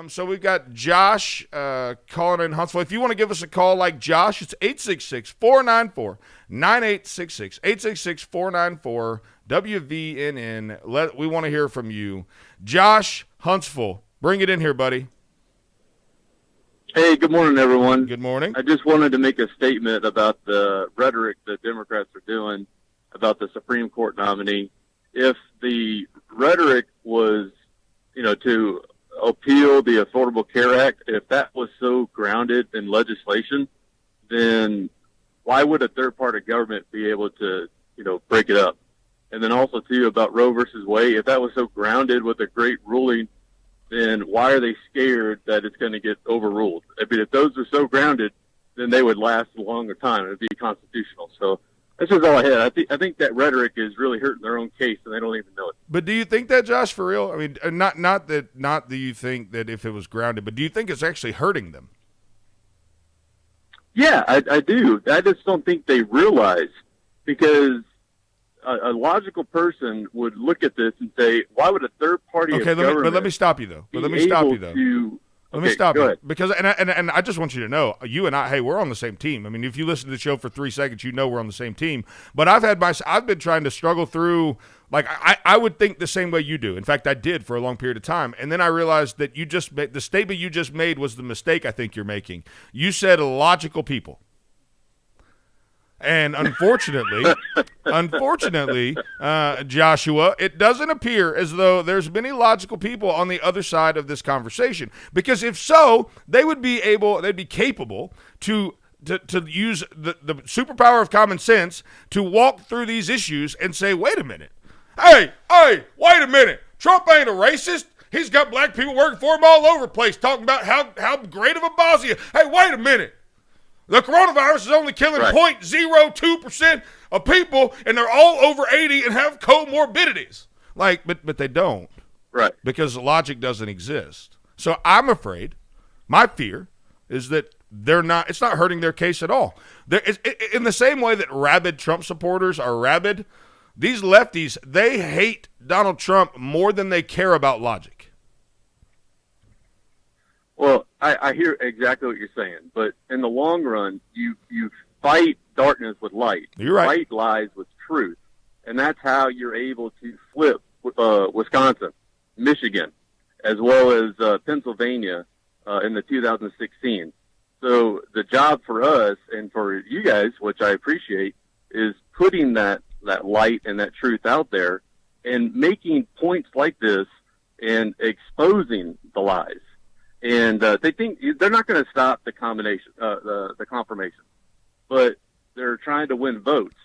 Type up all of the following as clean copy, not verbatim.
So we've got Josh calling in Huntsville. If you want to give us a call like Josh, it's 866-494-9866. 866-494-WVNN. We want to hear from you. Josh, Huntsville, bring it in here, buddy. Hey, good morning, everyone. Good morning. I just wanted to make a statement about the rhetoric that Democrats are doing about the Supreme Court nominee. If the rhetoric was, to appeal the Affordable Care Act, if that was so grounded in legislation, then why would a third-party government be able to, break it up? And then also, too, about Roe versus Wade, if that was so grounded with a great ruling, then why are they scared that it's going to get overruled? I mean, if those are so grounded, then they would last a longer time. It would be constitutional. So that's just all I had. I think that rhetoric is really hurting their own case, and they don't even know it. But do you think that, Josh, for real? I mean, not that you think that if it was grounded, but do you think it's actually hurting them? Yeah, I do. I just don't think they realize, because a logical person would look at this and say, why would a third party of government let me stop you, though. Let me stop you. Because and I just want you to know, you and I, hey, we're on the same team. I mean, if you listen to the show for 3 seconds, we're on the same team. But I've been trying to struggle through, like, I would think the same way you do. In fact, I did for a long period of time. And then I realized that the statement you just made was the mistake I think you're making. You said logical people. And unfortunately, Joshua, it doesn't appear as though there's many logical people on the other side of this conversation. Because if so, they'd be capable to use the superpower of common sense to walk through these issues and say, wait a minute. Hey, wait a minute. Trump ain't a racist. He's got black people working for him all over the place talking about how great of a boss he is. Hey, wait a minute. The coronavirus is only killing 0.02% of people, and they're all over 80 and have comorbidities. But they don't. Right. Because logic doesn't exist. So I'm afraid, my fear is that it's not hurting their case at all. In the same way that rabid Trump supporters are rabid, these lefties, they hate Donald Trump more than they care about logic. Well, I hear exactly what you're saying, but in the long run, you fight darkness with light. You're right. Fight lies with truth, and that's how you're able to flip Wisconsin, Michigan, as well as Pennsylvania in the 2016. So the job for us and for you guys, which I appreciate, is putting that light and that truth out there and making points like this and exposing the lies. And they think they're not going to stop the confirmation, but they're trying to win votes.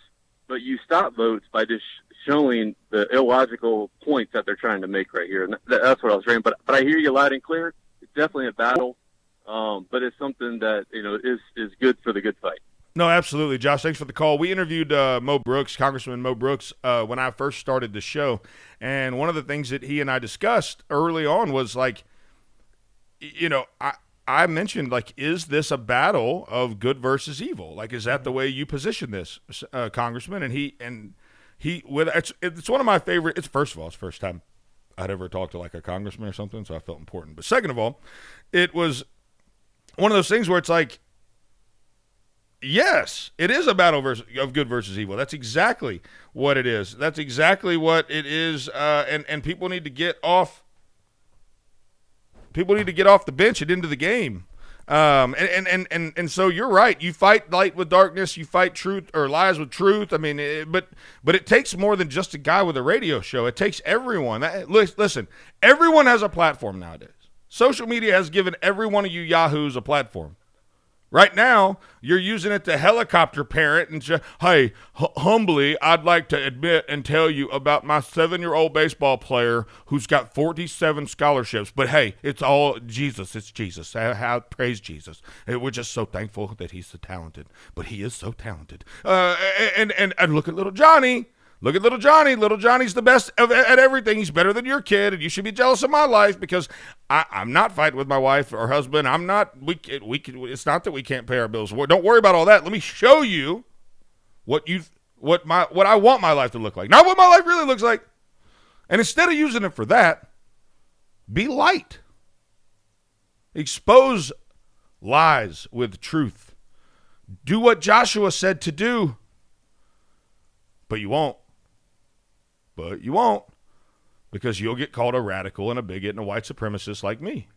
But you stop votes by just showing the illogical points that they're trying to make right here. And that's what I was saying. But I hear you loud and clear. It's definitely a battle, but it's something that is good for the good fight. No, absolutely, Josh. Thanks for the call. We interviewed Congressman Mo Brooks, when I first started the show, and one of the things that he and I discussed early on was like, I mentioned, like, is this a battle of good versus evil? Like, is that the way you position this, Congressman? And he it's one of my favorite. First of all, it's the first time I'd ever talked to like a congressman or something, so I felt important. But second of all, it was one of those things where it's like, yes, it is a battle of good versus evil. That's exactly what it is. That's exactly what it is, and people need to get off. People need to get off the bench and into the game. And so you're right. You fight light with darkness. You fight truth or lies with truth. I mean, but it takes more than just a guy with a radio show. It takes everyone. Listen, everyone has a platform nowadays. Social media has given every one of you yahoos a platform. Right now, you're using it to helicopter parent and say, hey, humbly, I'd like to admit and tell you about my 7-year-old baseball player who's got 47 scholarships. But, hey, it's all Jesus. It's Jesus. Praise Jesus. We're just so thankful that he's so talented. But he is so talented. And look at little Johnny. Look at little Johnny. Little Johnny's the best at everything. He's better than your kid, and you should be jealous of my life because I'm not fighting with my wife or husband. I'm not. It's not that we can't pay our bills. Don't worry about all that. Let me show you what I want my life to look like, not what my life really looks like. And instead of using it for that, be light. Expose lies with truth. Do what Joshua said to do. But you won't. But you won't. Because you'll get called a radical and a bigot and a white supremacist like me.